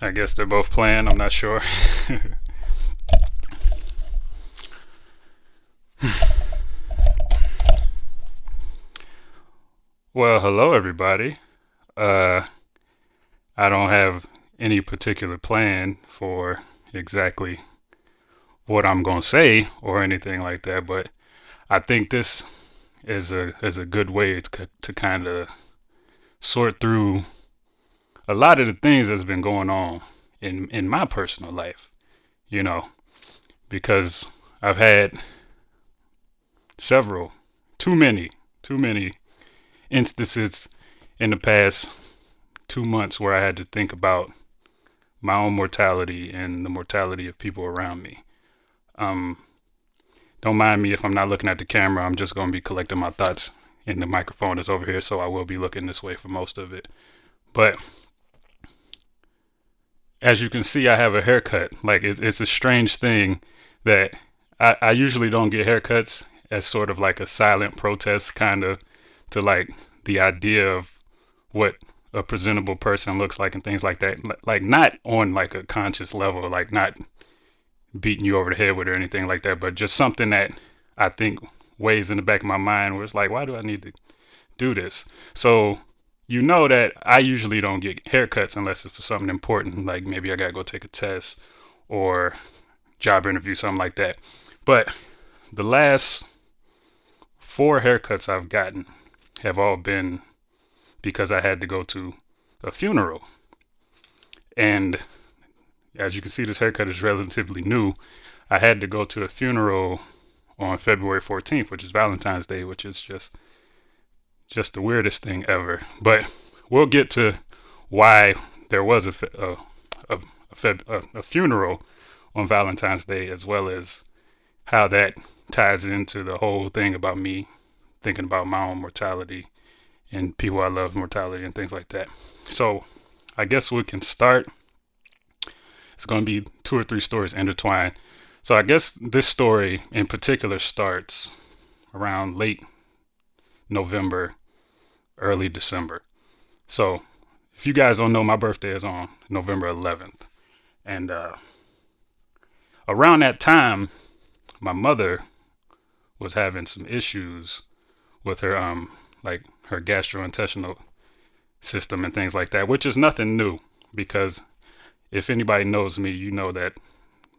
I guess they're both playing. I'm not sure. Well, hello everybody. Uh, I don't have any particular plan for exactly what I'm gonna say or anything like that, but I think this is a good way to kind of sort through a lot of the things that's been going on in my personal life. You know, because I've had several, too many, too many instances in the past 2 months where I had to think about my own mortality and the mortality of people around me. Um, don't mind me if I'm not looking at the camera. I'm just going to be collecting my thoughts, and the microphone is over here, so I will be looking this way for most of it. But as you can see, I have a haircut. Like it's a strange thing that I usually don't get haircuts as sort of like a silent protest, kind of to like the idea of what a presentable person looks like and things like that. Like not on like a conscious level, like not beating you over the head with or anything like that, but just something that I think weighs in the back of my mind where it's like, why do I need to do this? So you know that I usually don't get haircuts unless it's for something important, like maybe I gotta go take a test or job interview, something like that. But the last four haircuts I've gotten have all been because I had to go to a funeral. And as you can see, this haircut is relatively new. I had to go to a funeral on February 14th, which is Valentine's Day, which is just the weirdest thing ever. But we'll get to why there was a funeral on Valentine's Day, as well as how that ties into the whole thing about me thinking about my own mortality and people I love mortality and things like that. So I guess we can start. It's going to be two or three stories intertwined. So I guess this story in particular starts around late November, early December. So if you guys don't know, my birthday is on November 11th. And around that time, my mother was having some issues with her like her gastrointestinal system and things like that, which is nothing new because if anybody knows me, you know that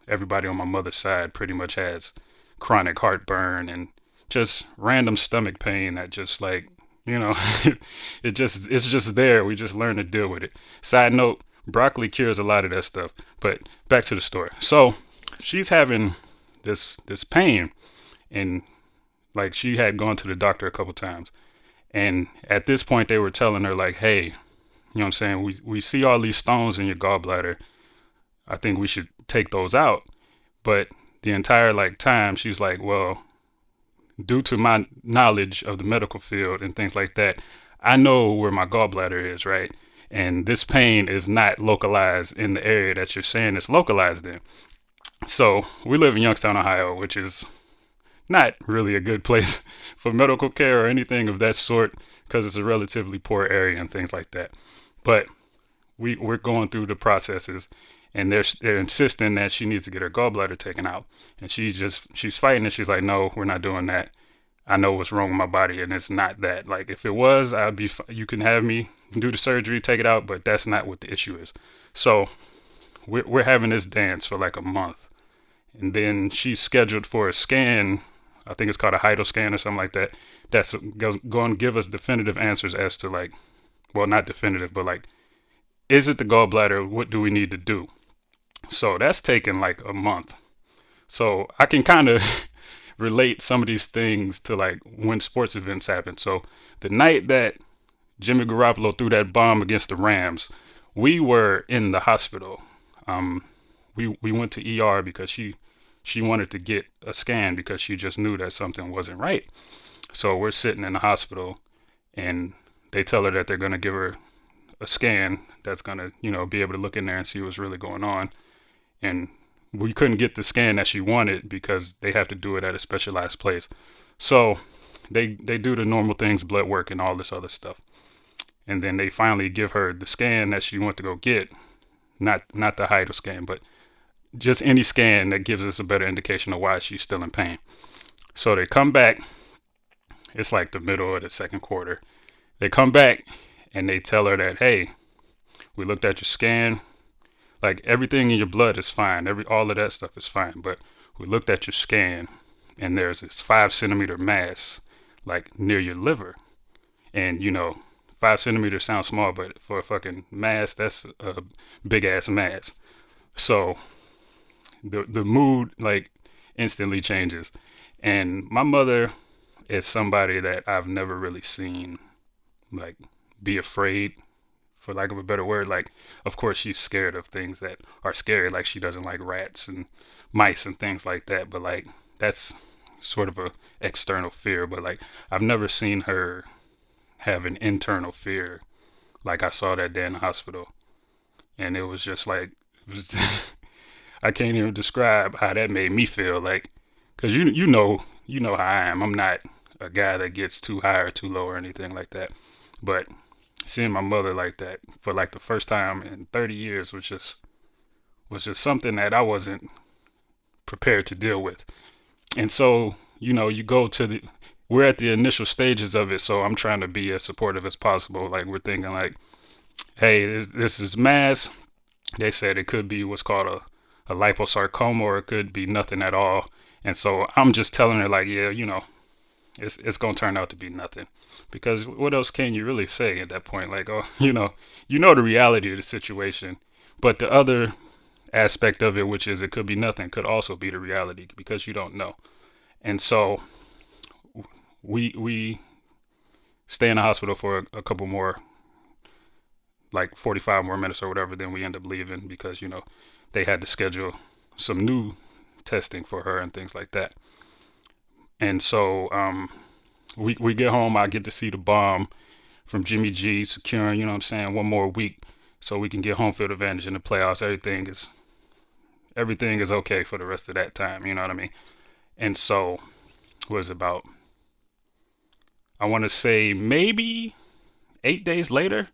everybody on my mother's side pretty much has chronic heartburn and just random stomach pain that just like, you know, it's just there. We just learn to deal with it. Side note, broccoli cures a lot of that stuff. But back to the story. So she's having this pain and like she had gone to the doctor a couple times. And at this point they were telling her like, hey, you know what I'm saying? We see all these stones in your gallbladder. I think we should take those out. But the entire like time she's like, well, due to my knowledge of the medical field and things like that, I know where my gallbladder is, right? And this pain is not localized in the area that you're saying it's localized in. So we live in Youngstown, Ohio, which is not really a good place for medical care or anything of that sort because it's a relatively poor area and things like that. But we're going through the processes and they're insisting that she needs to get her gallbladder taken out. And she's fighting it. She's like, no, we're not doing that. I know what's wrong with my body and it's not that. Like if it was, you can have me do the surgery, take it out, but that's not what the issue is. So we're having this dance for like a month. And then she's scheduled for a scan. I think it's called a Heidel scan or something like that. That's going to give us definitive answers as to like, well, not definitive, but like, is it the gallbladder? What do we need to do? So that's taken like a month. So I can kind of relate some of these things to like when sports events happen. So the night that Jimmy Garoppolo threw that bomb against the Rams, we were in the hospital. We went to ER because she wanted to get a scan because she just knew that something wasn't right. So we're sitting in the hospital and they tell her that they're going to give her a scan that's going to, you know, be able to look in there and see what's really going on. And we couldn't get the scan that she wanted because they have to do it at a specialized place. So they do the normal things, blood work and all this other stuff. And then they finally give her the scan that she went to go get. Not the height scan, but just any scan that gives us a better indication of why she's still in pain. So they come back. It's like the middle of the second quarter. They come back and they tell her that, hey, we looked at your scan. Like everything in your blood is fine. All of that stuff is fine. But we looked at your scan and there's this 5 centimeter mass like near your liver. And 5 centimeters sounds small, but for a fucking mass, that's a big ass mass. So the mood like instantly changes. And my mother is somebody that I've never really seen like be afraid, for lack of a better word. Like, of course she's scared of things that are scary, like she doesn't like rats and mice and things like that, but like that's sort of a external fear. But like I've never seen her have an internal fear like I saw that day in the hospital. And it was just like I can't even describe how that made me feel. Like, cause you know how I am. I'm not a guy that gets too high or too low or anything like that. But seeing my mother like that for like the first time in 30 years was just something that I wasn't prepared to deal with. And so, you go to we're at the initial stages of it. So I'm trying to be as supportive as possible. Like we're thinking like, hey, this is mass. They said it could be what's called a liposarcoma, or it could be nothing at all. And so I'm just telling her like, yeah, it's gonna turn out to be nothing, because what else can you really say at that point? Like, oh, the reality of the situation, but the other aspect of it, which is it could be nothing, could also be the reality, because you don't know. And so we stay in the hospital for a couple more, like 45 more minutes or whatever. Then we end up leaving because they had to schedule some new testing for her and things like that. And so we get home. I get to see the bomb from Jimmy G securing, one more week so we can get home field advantage in the playoffs. Everything is okay for the rest of that time. You know what I mean? And so it was about, I want to say maybe 8 days later,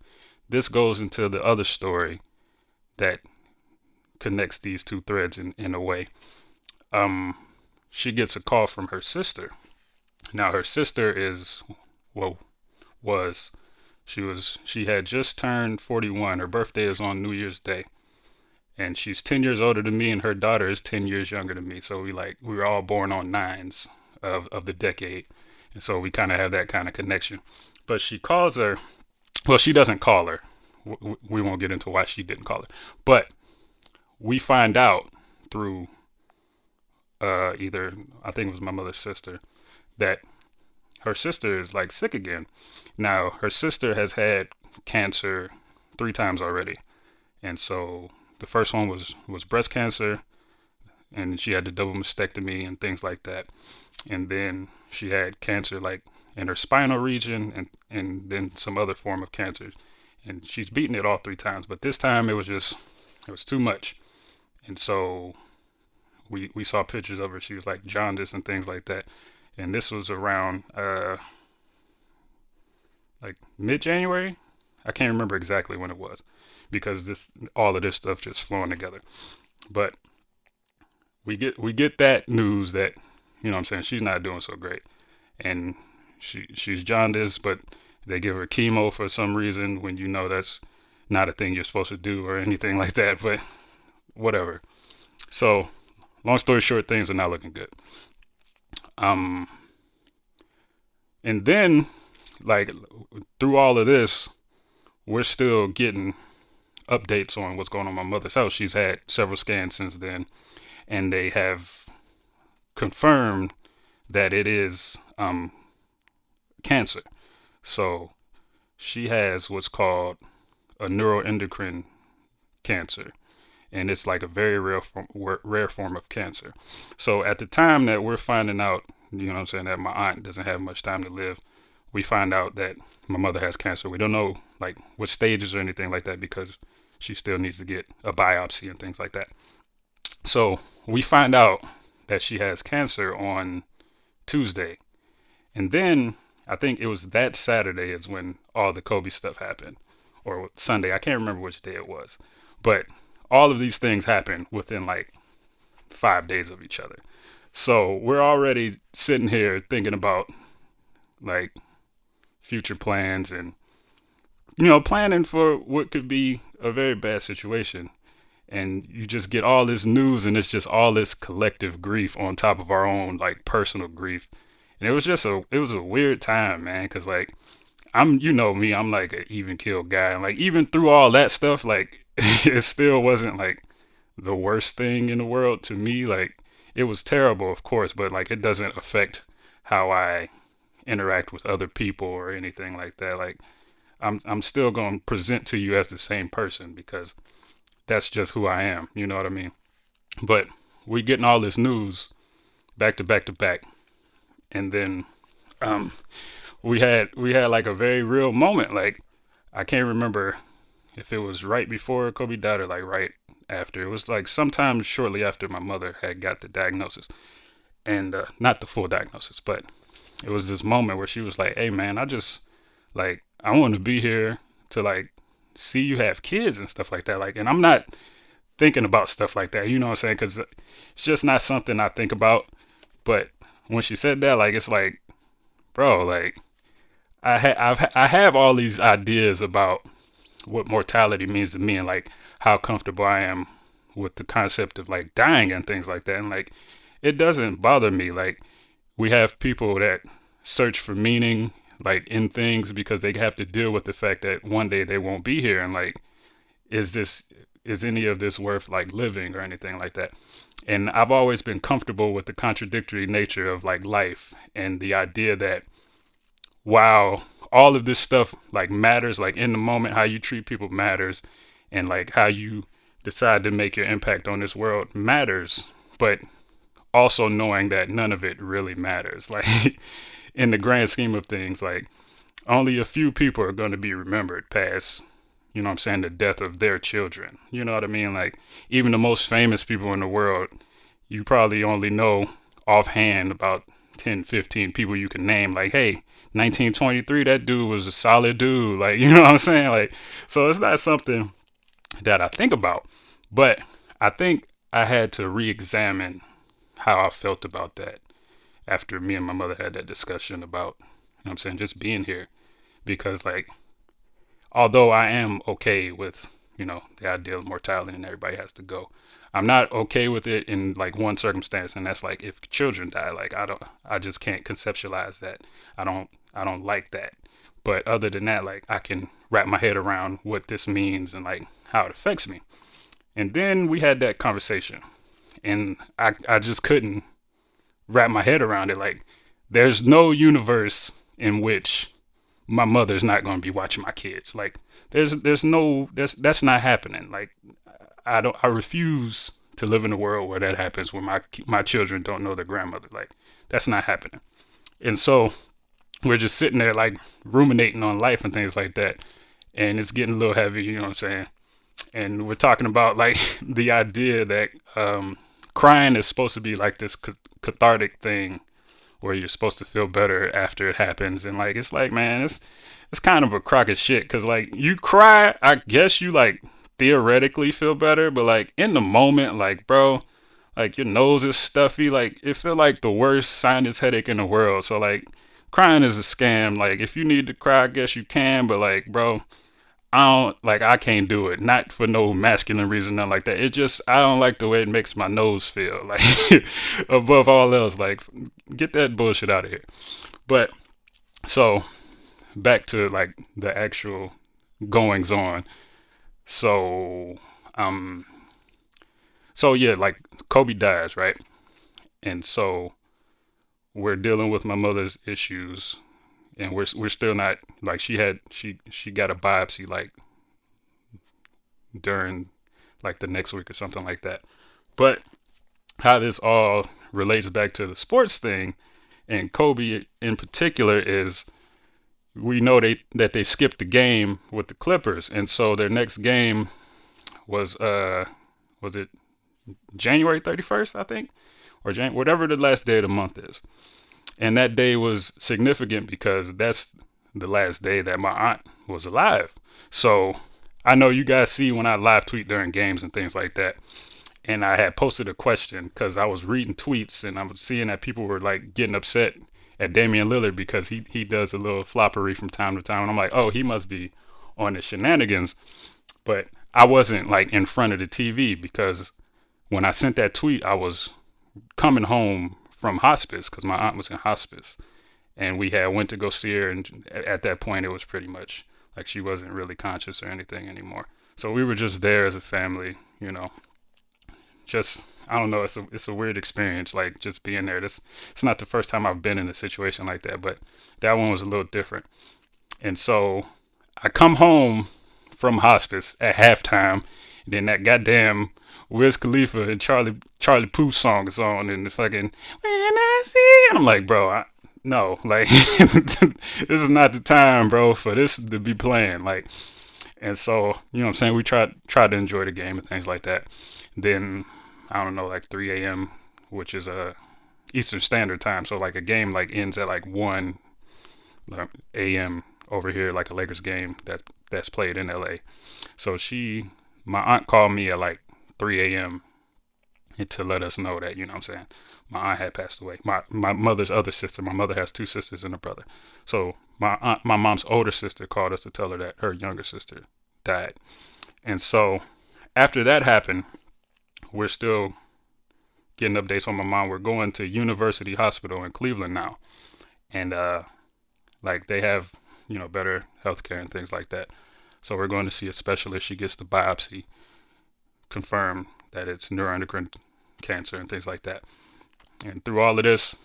this goes into the other story that connects these two threads in a way. She gets a call from her sister. Now her sister she had just turned 41. Her birthday is on New Year's Day. And she's 10 years older than me, and her daughter is 10 years younger than me. So we were all born on nines of the decade. And so we kind of have that kind of connection. But she calls her. Well, she doesn't call her. We won't get into why she didn't call her. But we find out through either, I think it was my mother's sister, that her sister is like sick again. Now, her sister has had cancer 3 times already. And so the first one was breast cancer, and she had the double mastectomy and things like that. And then she had cancer like in her spinal region, and then some other form of cancer. And she's beaten it all 3 times. But this time it was too much. And so we saw pictures of her. She was like jaundice and things like that. And this was around like mid-January. I can't remember exactly when it was, because all of this stuff just flowing together. But we get that news that, what I'm saying, she's not doing so great. And she's jaundice, but they give her chemo for some reason, when that's not a thing you're supposed to do or anything like that, but whatever. So long story short, things are not looking good. And then like through all of this, we're still getting updates on what's going on in my mother's health. She's had several scans since then, and they have confirmed that it is cancer. So she has what's called a neuroendocrine cancer, and it's like a very rare form of cancer. So at the time that we're finding out, that my aunt doesn't have much time to live, we find out that my mother has cancer. We don't know like what stages or anything like that, because she still needs to get a biopsy and things like that. So we find out that she has cancer on Tuesday. And then I think it was that Saturday is when all the Kobe stuff happened, or Sunday. I can't remember which day it was. But all of these things happen within like 5 days of each other. So we're already sitting here thinking about like future plans and planning for what could be a very bad situation. And you just get all this news, and it's just all this collective grief on top of our own like personal grief. And it was a weird time, man, because like me, I'm like an even kill guy, and like even through all that stuff, like it still wasn't like the worst thing in the world to me. Like it was terrible, of course, but like it doesn't affect how I interact with other people or anything like that. Like I'm still going to present to you as the same person because that's just who I am. You know what I mean? But we getting all this news back to back to back, and then um, we had like a very real moment. Like I can't remember if it was right before Kobe died or like right after. It was like sometime shortly after my mother had got the diagnosis, and not the full diagnosis, but it was this moment where she was like, "Hey man, I want to be here to like see you have kids and stuff like that." Like, and I'm not thinking about stuff like that, you know what I'm saying? Because it's just not something I think about. But when she said that, like, it's like, bro, like I have all these ideas about what mortality means to me and like how comfortable I am with the concept of like dying and things like that. And like, it doesn't bother me. Like, we have people that search for meaning like in things because they have to deal with the fact that one day they won't be here, and like is any of this worth like living or anything like that. And I've always been comfortable with the contradictory nature of like life and the idea that while all of this stuff like matters, like in the moment how you treat people matters, and like how you decide to make your impact on this world matters, but also knowing that none of it really matters. Like in the grand scheme of things, like only a few people are going to be remembered past, you know what I'm saying, the death of their children. You know what I mean? Like even the most famous people in the world, you probably only know offhand about 10, 15 people you can name. Like, hey, 1923, that dude was a solid dude. Like, you know what I'm saying? Like, so it's not something that I think about, but I think I had to re-examine how I felt about that after me and my mother had that discussion about, you know what I'm saying, just being here. Because like, although I am okay with, the idea of mortality and everybody has to go, I'm not okay with it in like one circumstance, and that's like if children die. Like I just can't conceptualize that. I don't like that. But other than that, like I can wrap my head around what this means and like how it affects me. And then we had that conversation, and I just couldn't wrap my head around it. Like there's no universe in which my mother's not going to be watching my kids. Like that's not happening. Like I refuse to live in a world where that happens, where my children don't know their grandmother. Like that's not happening. And so we're just sitting there like ruminating on life and things like that, and it's getting a little heavy, you know what I'm saying? And we're talking about like the idea that crying is supposed to be like this cathartic thing where you're supposed to feel better after it happens. And like it's like, man, it's kind of a crock of shit, because like you cry, I guess you like theoretically feel better, but like in the moment, like bro, like your nose is stuffy, like it feel like the worst sinus headache in the world. So like crying is a scam. Like if you need to cry, I guess you can, but like bro, I can't do it. Not for no masculine reason, nothing like that. It just, I don't like the way it makes my nose feel. Like, above all else, like, get that bullshit out of here. But, so, back to, like, the actual goings on. So, yeah, like, Kobe dies, right? And so, we're dealing with my mother's issues, and we're still not, like, she got a biopsy, like, during like the next week or something like that. But how this all relates back to the sports thing and Kobe in particular is, we know that they skipped the game with the Clippers, and so their next game was it January 31st, I think, or whatever the last day of the month is. And that day was significant because that's the last day that my aunt was alive. So I know you guys see when I live tweet during games and things like that. And I had posted a question because I was reading tweets and I was seeing that people were like getting upset at Damian Lillard because he does a little floppery from time to time. And I'm like, oh, he must be on the shenanigans. But I wasn't like in front of the TV because when I sent that tweet, I was coming home from hospice because my aunt was in hospice. And we had went to go see her. And at that point, it was pretty much like she wasn't really conscious or anything anymore. So we were just there as a family, you know, just I don't know. It's a weird experience, like just being there. It's not the first time I've been in a situation like that, but that one was a little different. And so I come home from hospice at halftime, and then that goddamn Wiz Khalifa and Charlie Puth song is on, and the fucking when I see, and I'm like, bro, no, like this is not the time, bro, for this to be playing, like. And so, you know what I'm saying? We tried to enjoy the game and things like that. Then, I don't know, like 3 a.m., which is Eastern Standard Time. So, like, a game, like, ends at, like, 1 a.m. over here, like a Lakers game that's played in L.A. So, my aunt called me at, like, 3 a.m. to let us know that, you know what I'm saying, my aunt had passed away. My mother's other sister. My mother has 2 sisters and a brother. So, my mom's older sister called us to tell her that her younger sister died. And so after that happened, we're still getting updates on my mom. We're going to University Hospital in Cleveland now. And like they have, you know, better healthcare and things like that. So we're going to see a specialist. She gets the biopsy, confirm that it's neuroendocrine cancer and things like that. And through all of this,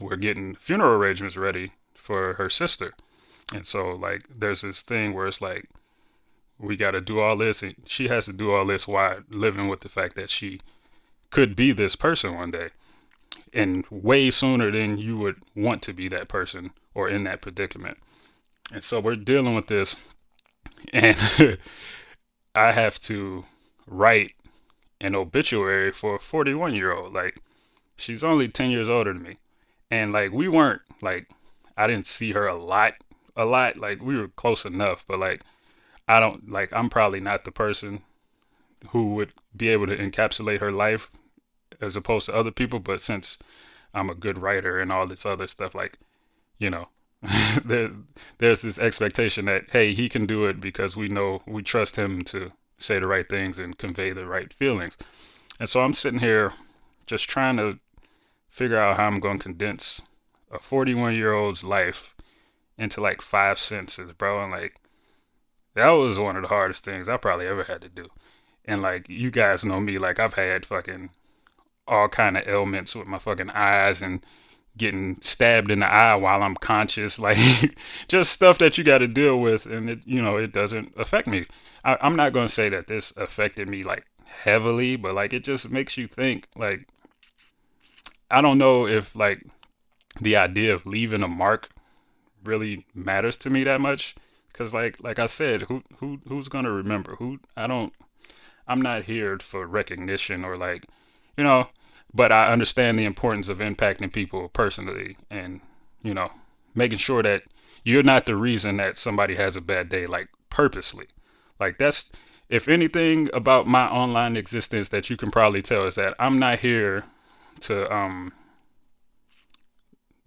we're getting funeral arrangements ready for her sister. And so, like, there's this thing where it's like, we got to do all this, and she has to do all this while living with the fact that she could be this person one day, and way sooner than you would want to be that person or in that predicament. And so we're dealing with this, and I have to write an obituary for a 41-year-old. Like, she's only 10 years older than me. And, like, we weren't, like, I didn't see her a lot. Like, we were close enough, but, like, I'm probably not the person who would be able to encapsulate her life as opposed to other people. But since I'm a good writer and all this other stuff, like, you know, there's this expectation that, hey, he can do it because we trust him to say the right things and convey the right feelings. And so I'm sitting here just trying to figure out how I'm going to condense a 41-year-old's life into like 5 sentences, bro. And like, that was one of the hardest things I probably ever had to do. And like, you guys know me, like I've had fucking all kind of ailments with my fucking eyes and getting stabbed in the eye while I'm conscious, like just stuff that you got to deal with. And it, you know, it doesn't affect me. I'm not going to say that this affected me like heavily, but like, it just makes you think. Like, I don't know if like the idea of leaving a mark really matters to me that much. Cause like I said, who's gonna remember? I'm not here for recognition or like, you know, but I understand the importance of impacting people personally and, you know, making sure that you're not the reason that somebody has a bad day, like purposely. Like that's, if anything about my online existence that you can probably tell is that I'm not here to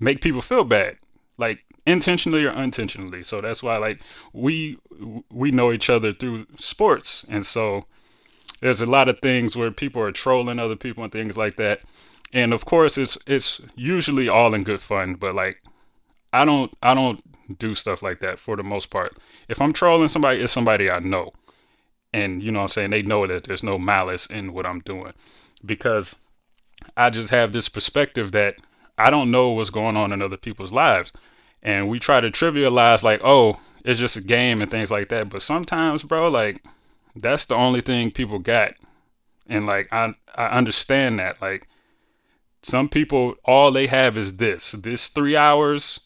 make people feel bad. Like intentionally or unintentionally. So that's why like we know each other through sports. And so there's a lot of things where people are trolling other people and things like that. And of course it's usually all in good fun, but like I don't do stuff like that for the most part. If I'm trolling somebody, it's somebody I know. And you know what I'm saying? They know that there's no malice in what I'm doing because I just have this perspective that I don't know what's going on in other people's lives. And we try to trivialize like, oh, it's just a game and things like that. But sometimes, bro, like that's the only thing people got. And like, I understand that. Like some people, all they have is this 3 hours,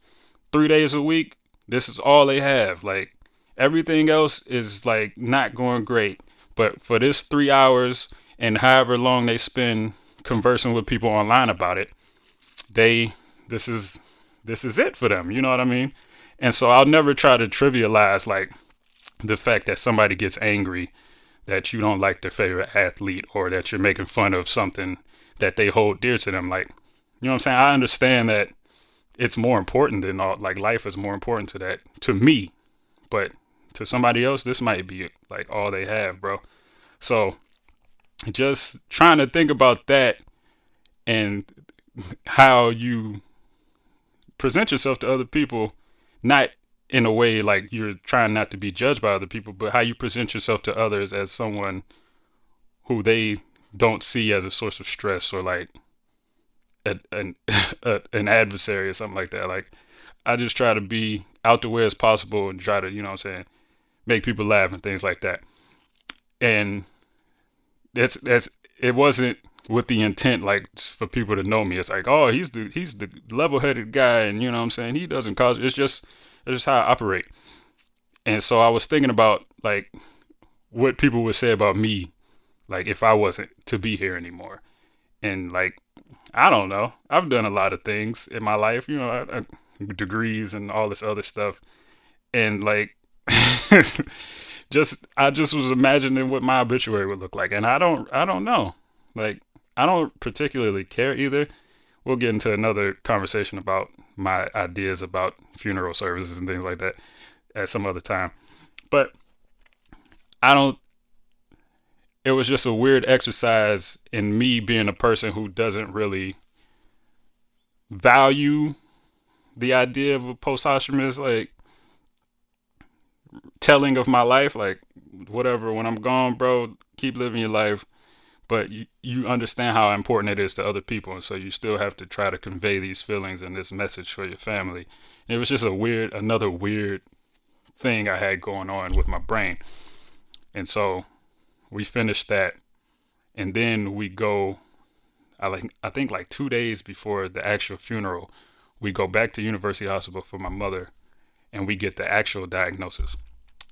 3 days a week. This is all they have. Like everything else is like not going great. But for this 3 hours and however long they spend conversing with people online about it, this is it for them. You know what I mean? And so I'll never try to trivialize like the fact that somebody gets angry that you don't like their favorite athlete or that you're making fun of something that they hold dear to them. Like, you know what I'm saying? I understand that it's more important than all, like life is more important to that, to me, but to somebody else, this might be like all they have, bro. So just trying to think about that and how you present yourself to other people, not in a way like you're trying not to be judged by other people, but how you present yourself to others as someone who they don't see as a source of stress or like an an adversary or something like that. Like I just try to be out the way as possible and try to, you know what I'm saying, make people laugh and things like that. And that's it wasn't with the intent like for people to know me. It's like, oh, he's the level-headed guy, and you know what I'm saying, he doesn't cause, it's just how I operate. And so I was thinking about like what people would say about me, like if I wasn't to be here anymore. And like I don't know, I've done a lot of things in my life, you know, degrees and all this other stuff, and like I just was imagining what my obituary would look like, and I don't know, like I don't particularly care either. We'll get into another conversation about my ideas about funeral services and things like that at some other time. But I don't. It was just a weird exercise in me being a person who doesn't really value the idea of a posthumous like telling of my life, like whatever. When I'm gone, bro, keep living your life. But you understand how important it is to other people, and so you still have to try to convey these feelings and this message for your family. And it was just another weird thing I had going on with my brain. And so we finished that, and then we go. I think like 2 days before the actual funeral, we go back to University Hospital for my mother, and we get the actual diagnosis.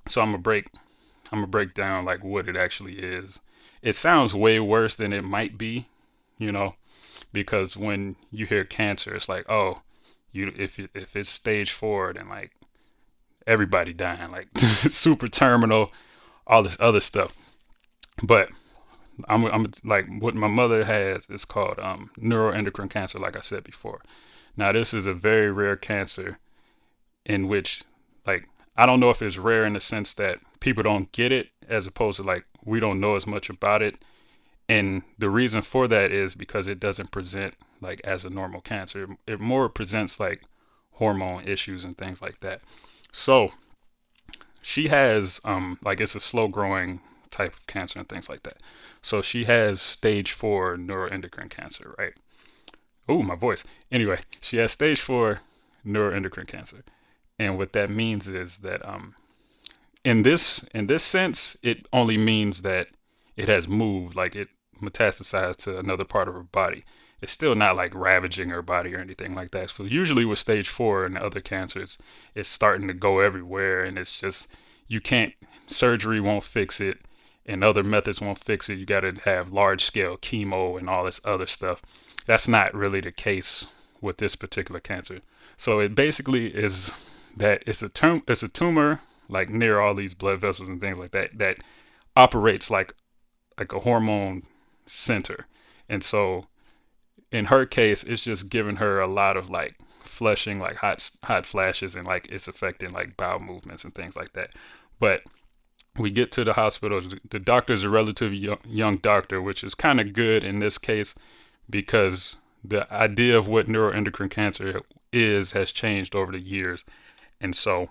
So I'm gonna break down like what it actually is. It sounds way worse than it might be, you know, because when you hear cancer, it's like, oh, if it's stage 4, then like everybody dying, like super terminal, all this other stuff. But I'm like what my mother has is called neuroendocrine cancer, like I said before. Now this is a very rare cancer in which like I don't know if it's rare in the sense that people don't get it as opposed to like we don't know as much about it. And the reason for that is because it doesn't present like as a normal cancer. It more presents like hormone issues and things like that. So she has like it's a slow growing type of cancer and things like that. So she has stage 4 neuroendocrine cancer, right? Oh, my voice. Anyway, she has stage 4 neuroendocrine cancer. And what that means is that in this sense, it only means that it has moved, like it metastasized to another part of her body. It's still not like ravaging her body or anything like that. So usually with stage 4 and other cancers, it's starting to go everywhere, and it's just you can't, surgery won't fix it, and other methods won't fix it. You got to have large scale chemo and all this other stuff. That's not really the case with this particular cancer. So it basically is that it's a tumor like near all these blood vessels and things like that that operates like a hormone center. And so in her case, it's just giving her a lot of like flushing, like hot flashes, and like it's affecting like bowel movements and things like that. But we get to the hospital. The doctor's a relatively young doctor, which is kind of good in this case because the idea of what neuroendocrine cancer is has changed over the years. And so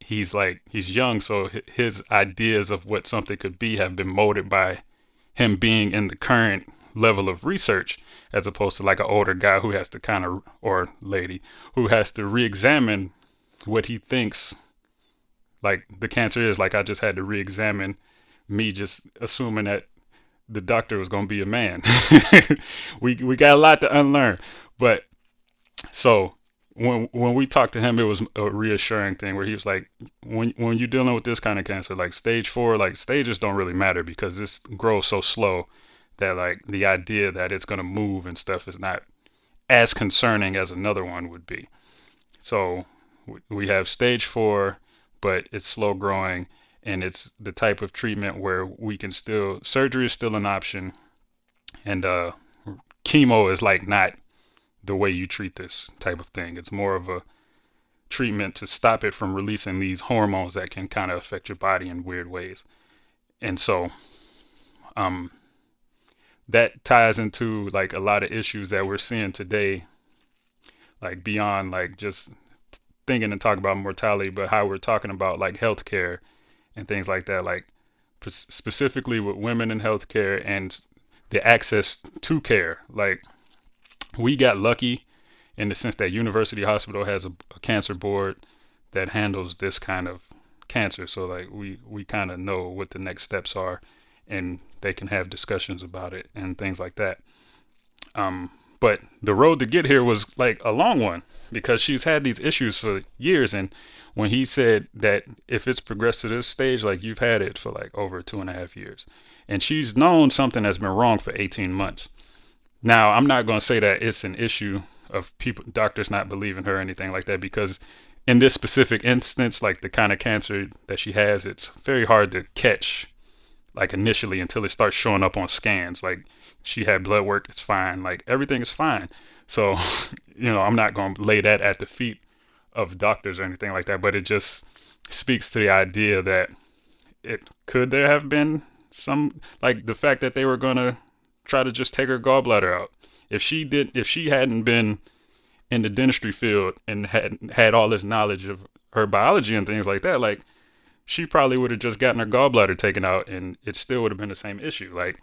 he's young, so his ideas of what something could be have been molded by him being in the current level of research, as opposed to like an older guy who has to kind of, or lady, who has to re-examine what he thinks like the cancer is. Like I just had to re-examine me just assuming that the doctor was going to be a man. we got a lot to unlearn. But so when we talked to him, it was a reassuring thing where he was like, when you're dealing with this kind of cancer, like stage 4, like stages don't really matter because this grows so slow that like the idea that it's going to move and stuff is not as concerning as another one would be. So we have stage 4, but it's slow growing, and it's the type of treatment where we can still, surgery is still an option, and chemo is like not the way you treat this type of thing. It's more of a treatment to stop it from releasing these hormones that can kind of affect your body in weird ways. And so that ties into like a lot of issues that we're seeing today, like beyond like just thinking and talking about mortality, but how we're talking about like healthcare and things like that, like specifically with women in healthcare and the access to care. Like we got lucky in the sense that University Hospital has a cancer board that handles this kind of cancer. So like we kind of know what the next steps are, and they can have discussions about it and things like that. But the road to get here was like a long one because she's had these issues for years. And when he said that if it's progressed to this stage, like you've had it for like over 2.5 years, and she's known something has been wrong for 18 months. Now, I'm not going to say that it's an issue of people, doctors not believing her or anything like that, because in this specific instance, like the kind of cancer that she has, it's very hard to catch like initially until it starts showing up on scans. Like she had blood work, it's fine, like everything is fine. So, I'm not going to lay that at the feet of doctors or anything like that, but it just speaks to the idea that could there have been some, like the fact that they were going to try to just take her gallbladder out. If she hadn't been in the dentistry field and had all this knowledge of her biology and things like that, like she probably would have just gotten her gallbladder taken out and it still would have been the same issue. Like,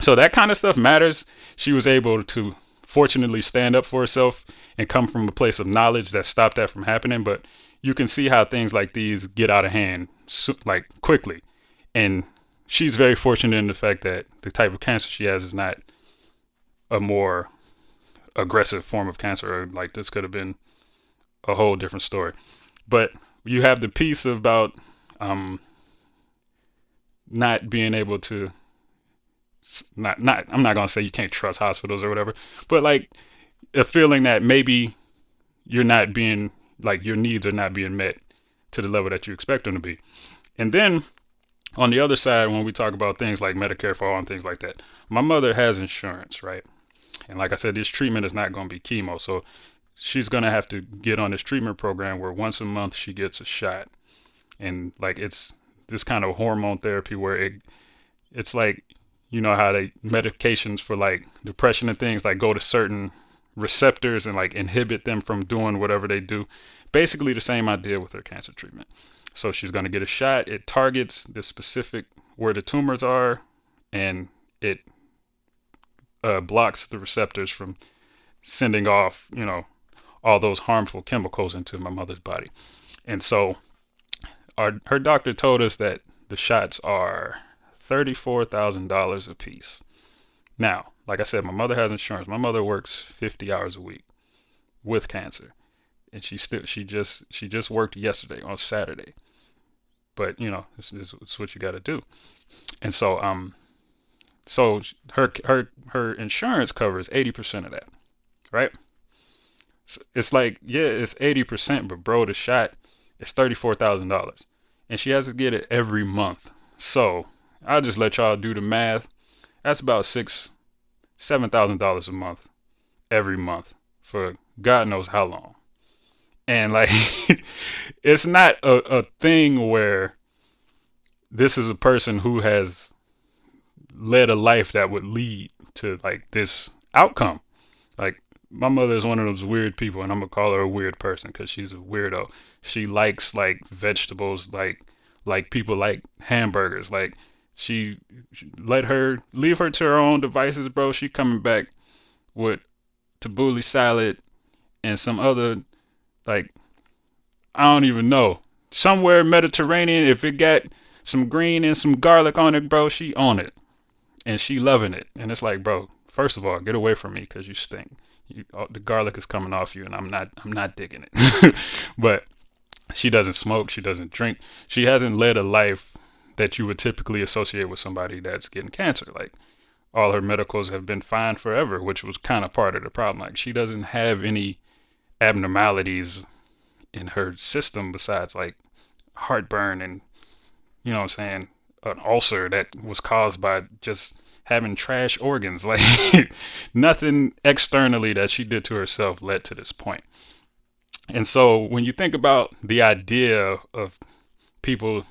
so that kind of stuff matters. She was able to fortunately stand up for herself and come from a place of knowledge that stopped that from happening. But you can see how things like these get out of hand like quickly. And she's very fortunate in the fact that the type of cancer she has is not a more aggressive form of cancer, or like this could have been a whole different story. But you have the piece about not being able to not I'm not gonna say you can't trust hospitals or whatever, but like a feeling that maybe you're not being, like your needs are not being met to the level that you expect them to be. And then on the other side, when we talk about things like Medicare for all and things like that, my mother has insurance, right? And like I said, this treatment is not going to be chemo. So she's going to have to get on this treatment program where once a month she gets a shot. And like it's this kind of hormone therapy where it's like, how they medications for like depression and things like go to certain receptors and like inhibit them from doing whatever they do. Basically the same idea with her cancer treatment. So she's going to get a shot. It targets the specific where the tumors are, and it blocks the receptors from sending off, all those harmful chemicals into my mother's body. And so her doctor told us that the shots are $34,000 a piece. Now, like I said, my mother has insurance. My mother works 50 hours a week with cancer. And she just worked yesterday on Saturday. But it's what you got to do. And so so her insurance covers 80% of that, right? So it's like, yeah, it's 80%, but bro, the shot is $34,000, and she has to get it every month. So I'll just let y'all do the math. That's about $7,000 a month every month for God knows how long. And like, it's not a thing where this is a person who has led a life that would lead to like this outcome. Like my mother is one of those weird people, and I'm gonna call her a weird person because she's a weirdo. She likes like vegetables, like people like hamburgers. Like she leave her to her own devices, bro. She coming back with tabbouleh salad and some other, like, I don't even know, somewhere Mediterranean. If it got some green and some garlic on it, bro, she on it, and she loving it. And it's like, bro, first of all, get away from me because you stink. The garlic is coming off you, and I'm not digging it. But she doesn't smoke, she doesn't drink, she hasn't led a life that you would typically associate with somebody that's getting cancer. Like all her medicals have been fine forever, which was kind of part of the problem. Like she doesn't have any abnormalities in her system besides like heartburn and, you know what I'm saying, an ulcer that was caused by just having trash organs. Like nothing externally that she did to herself led to this point. And so when you think about the idea of people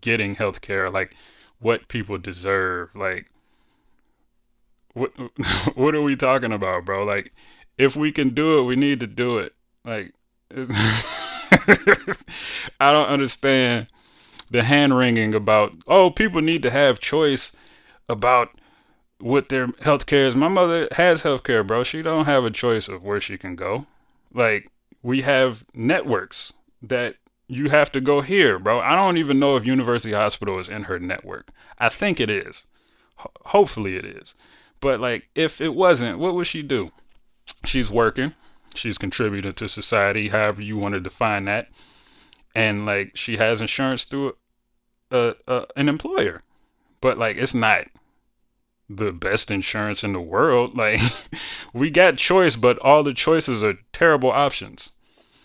getting healthcare, like what people deserve, like what what are we talking about, bro? Like if we can do it, we need to do it. Like I don't understand the hand wringing about, oh, people need to have choice about what their health care is. My mother has health care, bro. She don't have a choice of where she can go. Like we have networks that you have to go here, bro. I don't even know if University Hospital is in her network. I think it is. Hopefully it is. But like if it wasn't, what would she do? She's working. She's contributing to society, however you want to define that. And like she has insurance through an employer. But like it's not the best insurance in the world. Like we got choice, but all the choices are terrible options.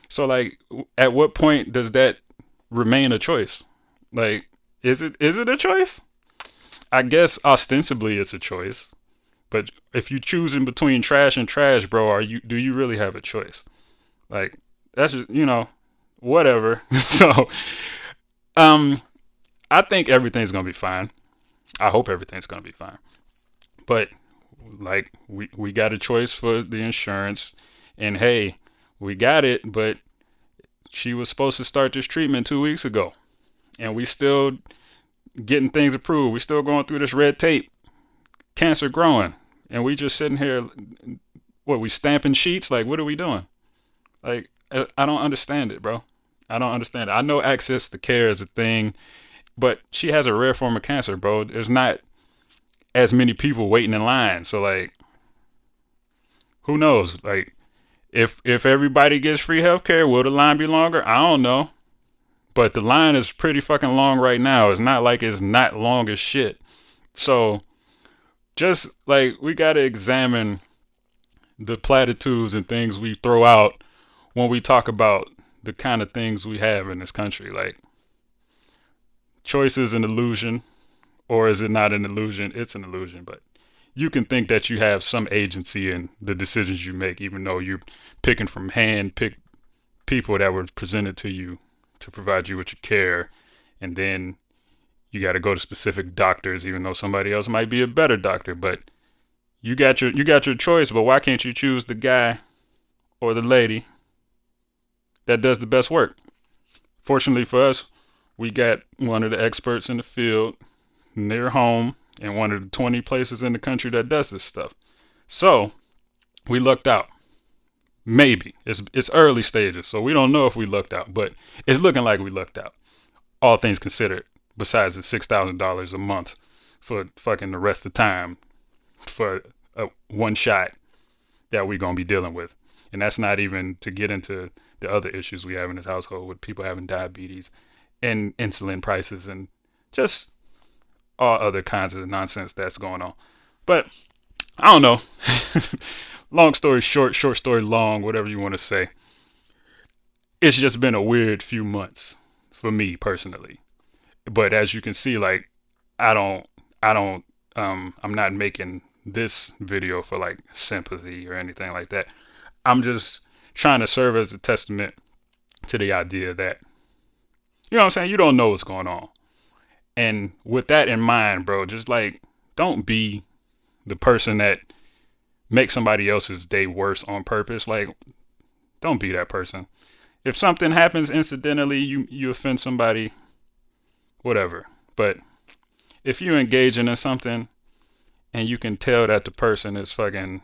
So like at what point does that remain a choice? Like is it a choice? I guess ostensibly it's a choice. But if you choosing between trash and trash, bro, do you really have a choice? Like that's just, whatever. So I think everything's gonna be fine. I hope everything's gonna be fine. But like we got a choice for the insurance, and hey, we got it, but she was supposed to start this treatment 2 weeks ago, and we still getting things approved. We still going through this red tape. Cancer growing, and we just sitting here. What, we stamping sheets? Like what are we doing? Like I don't understand it, bro. I don't understand it. I know access to care is a thing, but she has a rare form of cancer, bro. There's not as many people waiting in line. So like, who knows? Like, if everybody gets free healthcare, will the line be longer? I don't know. But the line is pretty fucking long right now. It's not like it's not long as shit. So just like we gotta examine the platitudes and things we throw out when we talk about the kind of things we have in this country. Like, choice is an illusion. Or is it not an illusion? It's an illusion, but you can think that you have some agency in the decisions you make, even though you're picking from hand-picked people that were presented to you to provide you with your care, and then you got to go to specific doctors, even though somebody else might be a better doctor. But you got your choice. But why can't you choose the guy or the lady that does the best work? Fortunately for us, we got one of the experts in the field near home in one of the 20 places in the country that does this stuff. So we lucked out. Maybe it's early stages, so we don't know if we lucked out, but it's looking like we lucked out, all things considered, besides the $6,000 a month for fucking the rest of the time for one shot that we're going to be dealing with. And that's not even to get into the other issues we have in this household with people having diabetes and insulin prices and just all other kinds of nonsense that's going on. But I don't know. Long story short, short story long, whatever you want to say. It's just been a weird few months for me personally. But as you can see, like I'm not making this video for like sympathy or anything like that. I'm just trying to serve as a testament to the idea that, you know what I'm saying, you don't know what's going on. And with that in mind, bro, just like, don't be the person that makes somebody else's day worse on purpose. Like, don't be that person. If something happens incidentally, you offend somebody, whatever. But if you engaging in something and you can tell that the person is fucking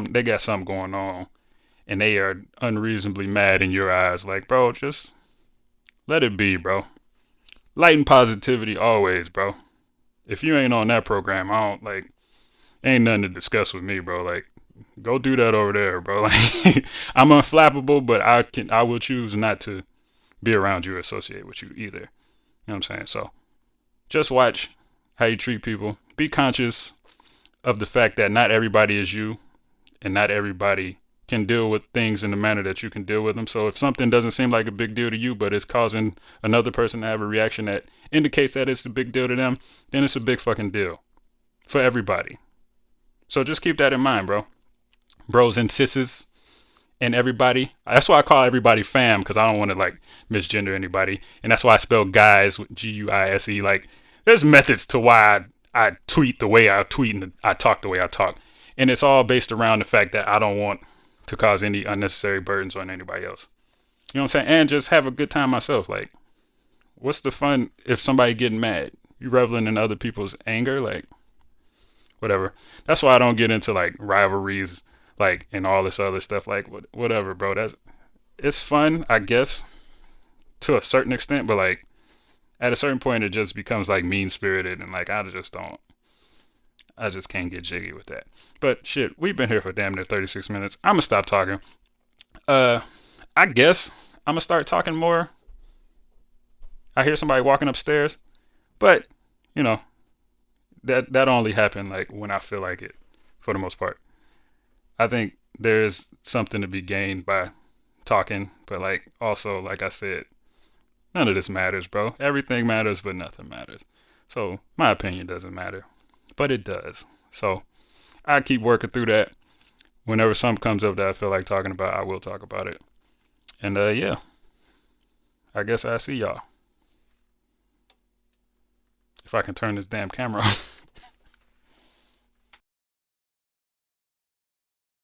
they got something going on and they are unreasonably mad in your eyes, like, bro, just let it be, bro. Light and positivity always, bro. If you ain't on that program, ain't nothing to discuss with me, bro. Like, go do that over there, bro. Like, I'm unflappable, but I will choose not to be around you or associate with you either. You know what I'm saying? So just watch how you treat people. Be conscious of the fact that not everybody is you and not everybody can deal with things in the manner that you can deal with them. So if something doesn't seem like a big deal to you, but it's causing another person to have a reaction that indicates that it's a big deal to them, then it's a big fucking deal for everybody. So just keep that in mind, bro. Bros and sisses and everybody. That's why I call everybody fam, because I don't want to like misgender anybody. And that's why I spell guys with Guise. Like, there's methods to why I tweet the way I tweet and I talk the way I talk. And it's all based around the fact that I don't want to cause any unnecessary burdens on anybody else. You know what I'm saying? And just have a good time myself. Like, what's the fun if somebody getting mad? You reveling in other people's anger? Like, whatever. That's why I don't get into like rivalries, like, and all this other stuff. Like, whatever, bro. It's fun, I guess, to a certain extent, but like at a certain point, it just becomes like mean spirited, and like I just can't get jiggy with that. But shit, we've been here for damn near 36 minutes. I'm gonna stop talking. I guess I'm gonna start talking more. I hear somebody walking upstairs, but you know that only happened like when I feel like it, for the most part. I think there's something to be gained by talking, but like also, like I said, none of this matters, bro. Everything matters, but nothing matters. So my opinion doesn't matter, but it does. So I keep working through that. Whenever something comes up that I feel like talking about, I will talk about it. And yeah, I guess I see y'all. If I can turn this damn camera off.